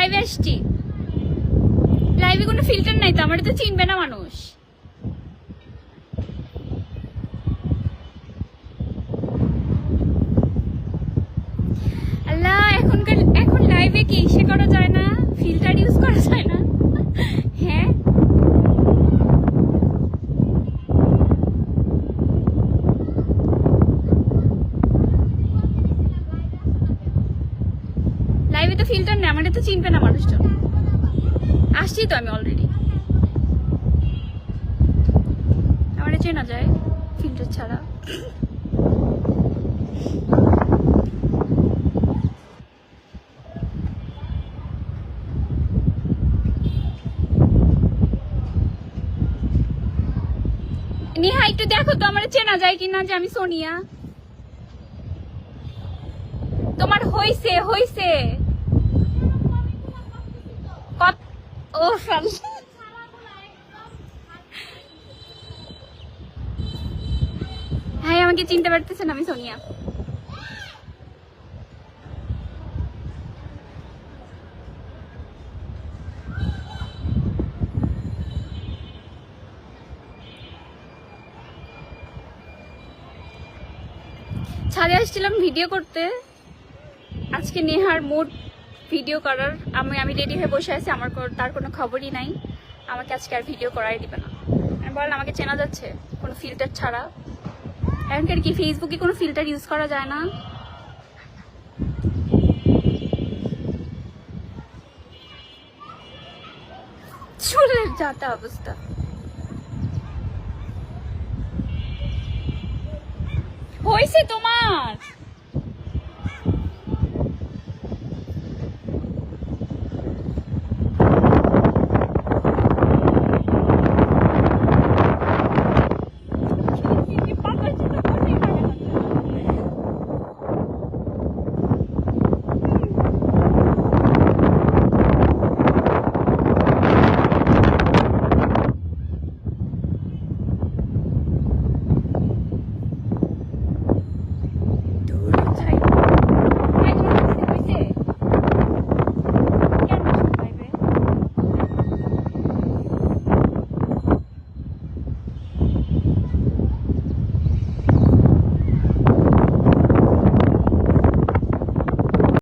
লাইভে আসছি, লাইভে কোনো ফিল্টার নাই তো, আমার তো চিনবে না মানুষ। আল্লাহ, এখন লাইভে কি ইসে করা যায় না, ফিল্টার ইউজ করা যায় না? হ্যাঁ, লাইভে তো ফিল্টার নেই, আমার তো চিনবে না মানুষজন। আসছি তো আমি অলরেডি, আমার চেনা যায় ফিল্টার ছাড়া। নেহা একটু দেখো তো আমার চেনা যায় কিনা যে আমি সোনিয়া। তোমার হইছে হইছে ও হ্যাঁ, আমাকে চিনতে পারতেছেন, আমি সোনিয়া। ছাদে আসছিলাম ভিডিও করতে, আজকে নেহার মুড ভিডিও করার। আমি রেডি হয়ে বসে আছি, আমার তার কোনো খবরই নাই, আমাকে আজকে আর ভিডিও করাই দিবে না। আমি বললাম আমাকে চেনা যাচ্ছে কোনো ফিল্টার ছাড়া। এখনকার কি ফেসবুকে কোনো ফিল্টার ইউজ করা যায় না? চুলের যাতা অবস্থা। হয়েছে তোমার?